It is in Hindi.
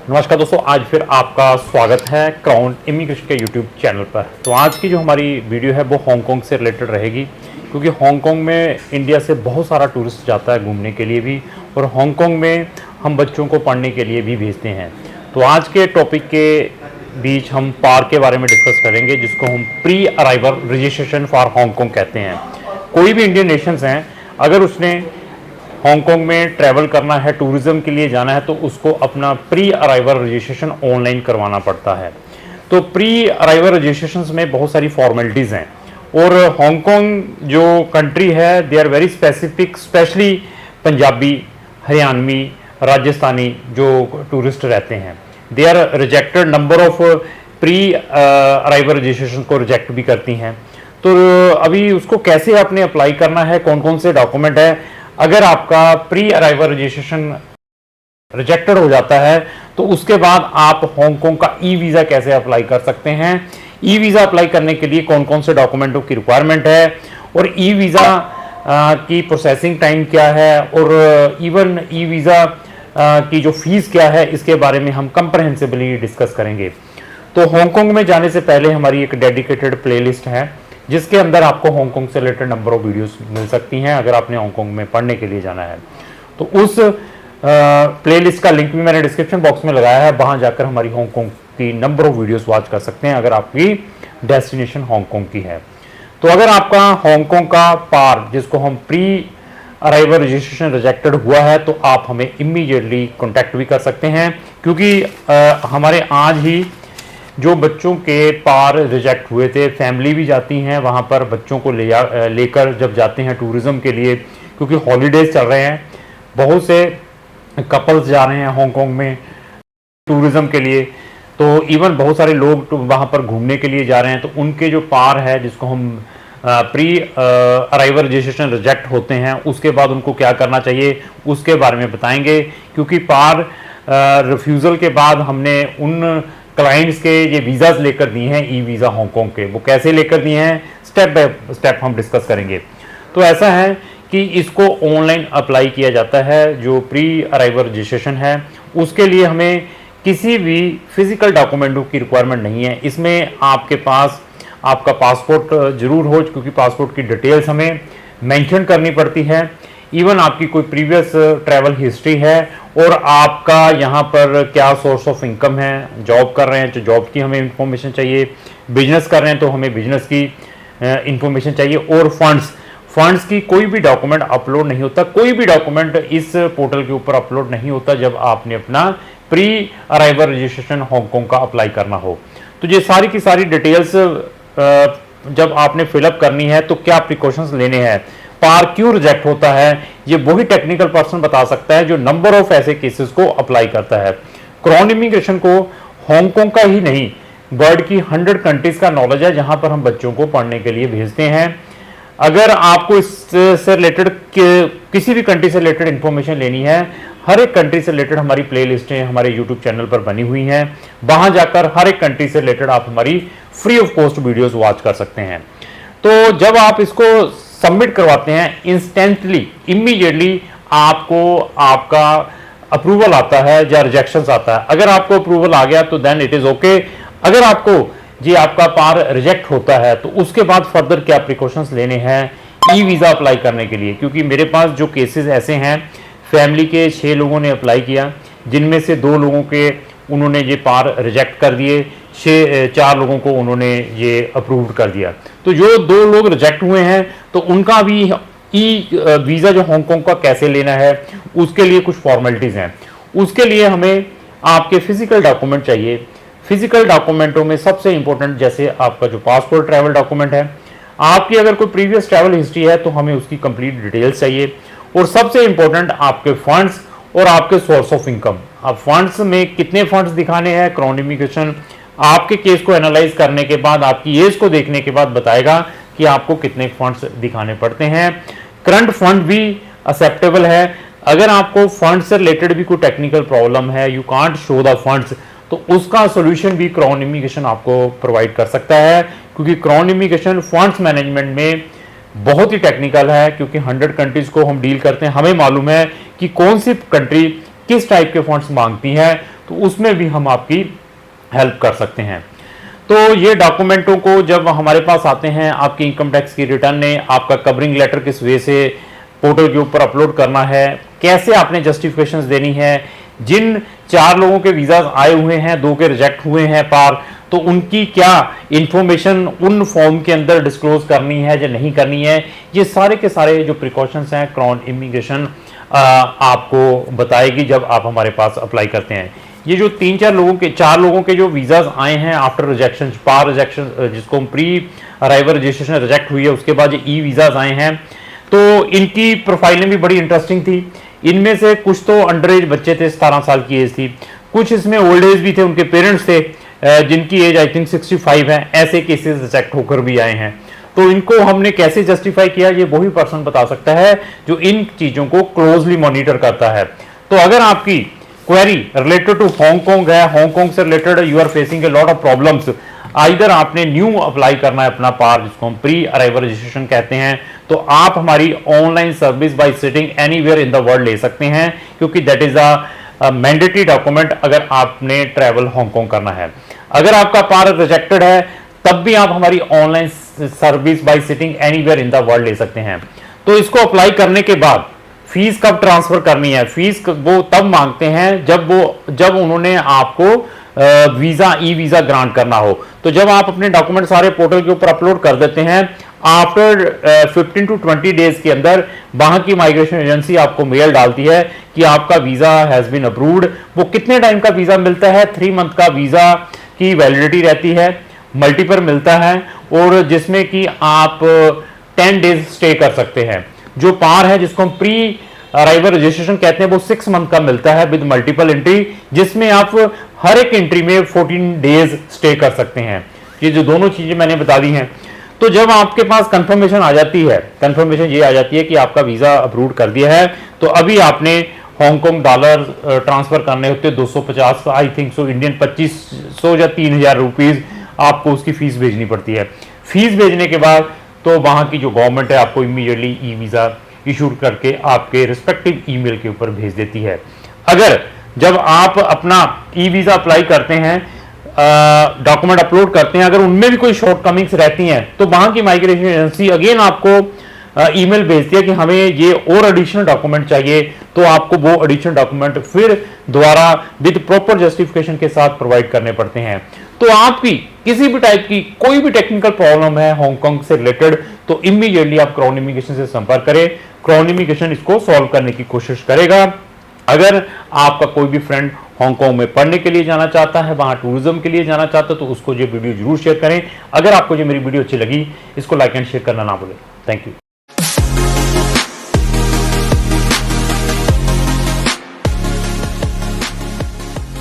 नमस्कार दोस्तों, आज फिर आपका स्वागत है क्राउन इमिग्रेशन के यूट्यूब चैनल पर। तो आज की जो हमारी वीडियो है वो हांगकांग से रिलेटेड रहेगी, क्योंकि हांगकांग में इंडिया से बहुत सारा टूरिस्ट जाता है घूमने के लिए भी, और हांगकांग में हम बच्चों को पढ़ने के लिए भी भेजते हैं। तो आज के टॉपिक के बीच हम पार के बारे में डिस्कस करेंगे, जिसको हम pre arrival registration for Hong Kong कहते हैं। कोई भी इंडियन नेशंस हैं, अगर उसने हांगकांग में ट्रैवल करना है, टूरिज्म के लिए जाना है, तो उसको अपना प्री अराइवल रजिस्ट्रेशन ऑनलाइन करवाना पड़ता है। तो प्री अराइवल रजिस्ट्रेशन में बहुत सारी फॉर्मेलिटीज़ हैं, और हांगकांग जो कंट्री है they are very specific, specially Punjabi, Haryanvi, Rajasthani जो टूरिस्ट रहते हैं, they are rejected. Number of pre arrival registration को रिजेक्ट भी करती हैं। तो अभी उसको कैसे आपने अप्लाई करना है, कौन कौन से डॉक्यूमेंट है। अगर आपका प्री अराइवल रजिस्ट्रेशन रिजेक्टेड हो जाता है तो उसके बाद आप हांगकांग का ई वीज़ा कैसे अप्लाई कर सकते हैं, ई वीज़ा अप्लाई करने के लिए कौन कौन से डॉक्यूमेंटों की रिक्वायरमेंट है, और ई वीज़ा की प्रोसेसिंग टाइम क्या है, और इवन ई वीज़ा की जो फीस क्या है, इसके बारे में हम कंप्रहेंसिवली डिस्कस करेंगे। तो हांगकांग में जाने से पहले हमारी एक डेडिकेटेड प्लेलिस्ट है, जिसके अंदर आपको हांगकांग से रिलेटेड नंबर ऑफ वीडियोस मिल सकती हैं अगर आपने हांगकांग में पढ़ने के लिए जाना है। तो उस प्लेलिस्ट का लिंक भी मैंने डिस्क्रिप्शन बॉक्स में लगाया है, वहां जाकर हमारी हांगकांग की नंबर ऑफ वीडियोस वॉच कर सकते हैं अगर आपकी डेस्टिनेशन हांगकांग की है। तो अगर आपका हांगकांग का पार, जिसको हम प्री अराइवल रजिस्ट्रेशन रिजेक्टेड हुआ है, तो आप हमें इमीडिएटली कॉन्टैक्ट भी कर सकते हैं, क्योंकि हमारे आज ही जो बच्चों के पार रिजेक्ट हुए थे, फैमिली भी जाती हैं वहाँ पर बच्चों को लेकर जब जाते हैं टूरिज़्म के लिए, क्योंकि हॉलीडेज़ चल रहे हैं, बहुत से कपल्स जा रहे हैं हांगकांग में टूरिज़्म के लिए। तो इवन बहुत सारे लोग वहाँ पर घूमने के लिए जा रहे हैं, तो उनके जो पार है, जिसको हम प्री अराइवल रजिस्ट्रेशन रिजेक्ट होते हैं, उसके बाद उनको क्या करना चाहिए उसके बारे में बताएंगे। क्योंकि पार रिफ्यूज़ल के बाद हमने उन क्लाइंट्स के ये वीज़ाज लेकर दिए हैं, ई वीज़ा हांगकांग के, वो कैसे लेकर दिए हैं स्टेप बाय स्टेप हम डिस्कस करेंगे। तो ऐसा है कि इसको ऑनलाइन अप्लाई किया जाता है, जो प्री अराइवल रजिस्ट्रेशन है, उसके लिए हमें किसी भी फिजिकल डॉक्यूमेंटों की रिक्वायरमेंट नहीं है। इसमें आपके पास आपका पासपोर्ट जरूर हो, क्योंकि पासपोर्ट की डिटेल्स हमें मेंशन करनी पड़ती है। इवन आपकी कोई प्रीवियस ट्रैवल हिस्ट्री है, और आपका यहाँ पर क्या सोर्स ऑफ इनकम है, जॉब कर रहे हैं तो जॉब की हमें इंफॉर्मेशन चाहिए, बिजनेस कर रहे हैं तो हमें बिजनेस की इंफॉर्मेशन चाहिए, और फंड्स की कोई भी डॉक्यूमेंट अपलोड नहीं होता, कोई भी डॉक्यूमेंट इस पोर्टल के ऊपर अपलोड नहीं होता जब आपने अपना प्री अराइवल रजिस्ट्रेशन हांगकांग का अप्लाई करना हो। तो ये सारी की सारी डिटेल्स जब आपने फिलअप करनी है तो क्या प्रिकॉशंस लेने हैं, पार क्यों रिजेक्ट होता है, ये वही टेक्निकल पर्सन बता सकता है जो नंबर ऑफ ऐसे केसेस को अप्लाई करता है। क्राउन इमिग्रेशन को हांगकांग का ही नहीं, वर्ल्ड की 100 कंट्रीज का नॉलेज है, जहां पर हम बच्चों को पढ़ने के लिए भेजते हैं। अगर आपको इससे रिलेटेड किसी भी कंट्री से रिलेटेड इंफॉर्मेशन लेनी है, हर एक कंट्री से रिलेटेड हमारी प्ले लिस्टें हमारे यूट्यूब चैनल पर बनी हुई हैं, वहां जाकर हर एक कंट्री से रिलेटेड आप हमारी free of cost videos watch कर सकते हैं। तो जब आप इसको सबमिट करवाते हैं, इंस्टेंटली इमीडिएटली आपको आपका अप्रूवल आता है या रिजेक्शंस आता है। अगर आपको अप्रूवल आ गया तो देन इट इज ओके। अगर आपको जी आपका पार रिजेक्ट होता है तो उसके बाद फर्दर क्या प्रिकॉशंस लेने हैं ई वीज़ा अप्लाई करने के लिए, क्योंकि मेरे पास जो केसेस ऐसे हैं, फैमिली के 6 लोगों ने अप्लाई किया, जिनमें से 2 लोगों के उन्होंने ये पार रिजेक्ट कर दिए, 4 लोगों को उन्होंने ये अप्रूव कर दिया। तो जो 2 लोग रिजेक्ट हुए हैं तो उनका भी ई वीज़ा जो हांगकांग का कैसे लेना है, उसके लिए कुछ फॉर्मेलिटीज़ हैं। उसके लिए हमें आपके फिजिकल डॉक्यूमेंट चाहिए। फिजिकल डॉक्यूमेंटों में सबसे इंपॉर्टेंट, जैसे आपका जो पासपोर्ट ट्रैवल डॉक्यूमेंट है, आपकी अगर कोई प्रीवियस ट्रैवल हिस्ट्री है तो हमें उसकी कंप्लीट डिटेल्स चाहिए, और सबसे इंपॉर्टेंट आपके फंड्स और आपके सोर्स ऑफ इनकम। अब फंड्स में कितने फंड्स दिखाने हैं, क्राउन इमिग्रेशन आपके केस को एनालाइज करने के बाद, आपकी एज को देखने के बाद बताएगा कि आपको कितने फंड्स दिखाने पड़ते हैं। करंट फंड भी एक्सेप्टेबल है। अगर आपको फंड से रिलेटेड भी कोई टेक्निकल प्रॉब्लम है, you can't show the funds, तो उसका सोल्यूशन भी क्राउन इमिग्रेशन आपको प्रोवाइड कर सकता है, क्योंकि क्राउन इमिग्रेशन फंड्स मैनेजमेंट में बहुत ही टेक्निकल है, क्योंकि 100 कंट्रीज को हम डील करते हैं। हमें मालूम है कि कौन सी कंट्री किस टाइप के फंड्स मांगती है, तो उसमें भी हम आपकी हेल्प कर सकते हैं। तो ये डॉक्यूमेंटों को जब हमारे पास आते हैं, आपकी इनकम टैक्स की रिटर्न ने आपका कवरिंग लेटर किस वे से पोर्टल के ऊपर अपलोड करना है, कैसे आपने जस्टिफिकेशंस देनी है, जिन 4 लोगों के वीज़ा आए हुए हैं, 2 के रिजेक्ट हुए हैं पार, तो उनकी क्या इंफॉर्मेशन उन फॉर्म के अंदर डिस्क्लोज करनी है या नहीं करनी है, ये सारे के सारे जो प्रिकॉशंस हैं क्राउन इमिग्रेशन आपको बताएगी जब आप हमारे पास अप्लाई करते हैं। ये जो 4 लोगों के जो वीज़ाज आए हैं आफ्टर रिजेक्शन, पार रिजेक्शन, जिसको प्री अराइवल रजिस्ट्रेशन रिजेक्ट हुई है, उसके बाद ये ई वीज़ाज आए हैं, तो इनकी प्रोफाइलें भी बड़ी इंटरेस्टिंग थी। इनमें से कुछ तो अंडर एज बच्चे थे, 17 साल की एज थी, कुछ इसमें ओल्ड एज भी थे, उनके पेरेंट्स थे जिनकी एज आई थिंक 65 है। ऐसे केसेस रिजेक्ट होकर भी आए हैं। तो इनको हमने कैसे जस्टिफाई किया, ये वही पर्सन बता सकता है जो इन चीज़ों को क्लोजली मॉनिटर करता है। तो अगर आपकी क्वेरी रिलेटेड टू हांगकांग है, हांगकांग से related you are facing a lot of problems, either आपने न्यू अप्लाई करना है अपना पार, जिसको हम प्री अराइवल रजिस्ट्रेशन कहते हैं, तो आप हमारी online service by sitting anywhere in the world ले सकते हैं, क्योंकि that is a mandatory document अगर आपने ट्रैवल हांगकांग करना है। अगर आपका पार रिजेक्टेड है तब भी आप हमारी online service by sitting anywhere in the world ले सकते हैं। तो इसको अप्लाई करने के बाद फीस कब ट्रांसफर करनी है, फीस वो तब मांगते हैं जब उन्होंने आपको वीजा ई वीजा ग्रांट करना हो। तो जब आप अपने डॉक्यूमेंट सारे पोर्टल के ऊपर अपलोड कर देते हैं, आफ्टर 15 to 20 डेज के अंदर वहां की माइग्रेशन एजेंसी आपको मेल डालती है कि आपका वीजा हैज बीन अप्रूव्ड। वो कितने टाइम का वीजा मिलता है, 3 मंथ का वीजा की वैलिडिटी रहती है, मल्टीपल मिलता है, और जिसमें कि आप 10 डेज स्टे कर सकते हैं। जो पार है, जिसको हम प्री अराइवल रजिस्ट्रेशन कहते हैं, वो 6 मंथ का मिलता है विद मल्टीपल एंट्री, जिसमें आप हर एक एंट्री में 14 डेज स्टे कर सकते हैं। ये जो दोनों चीजें मैंने बता दी हैं। तो जब आपके पास कंफर्मेशन आ जाती है, कंफर्मेशन ये आ जाती है कि आपका वीजा अप्रूव कर दिया है, तो अभी आपने हांगकांग डॉलर ट्रांसफर करने होते 250 आई थिंक सो इंडियन 2500 या 3000 रुपीज आपको उसकी फीस भेजनी पड़ती है। फीस भेजने के बाद तो वहां की जो गवर्नमेंट है आपको इमीडिएटली ई वीजा इशू करके आपके रिस्पेक्टिव ईमेल के ऊपर भेज देती है। अगर जब आप अपना ई वीजा अप्लाई करते हैं, डॉक्यूमेंट अपलोड करते हैं, अगर उनमें भी कोई शॉर्टकमिंग्स रहती हैं, तो वहां की माइग्रेशन एजेंसी अगेन आपको ईमेल भेजती है कि हमें ये और एडिशनल डॉक्यूमेंट चाहिए, तो आपको वो एडिशनल डॉक्यूमेंट फिर दोबारा विद प्रॉपर जस्टिफिकेशन के साथ प्रोवाइड करने पड़ते हैं। तो आपकी किसी भी टाइप की कोई भी टेक्निकल प्रॉब्लम है हांगकांग से रिलेटेड, तो इमीडिएटली आप क्राउन इमिग्रेशन से संपर्क करें। क्राउन इमिग्रेशन इसको सॉल्व करने की कोशिश करेगा। अगर आपका कोई भी फ्रेंड हांगकांग में पढ़ने के लिए जाना चाहता है, वहां टूरिज्म के लिए जाना चाहता है, तो उसको ये वीडियो जरूर शेयर करें। अगर आपको ये मेरी वीडियो अच्छी लगी, इसको लाइक एंड शेयर करना ना भूलें। Thank you.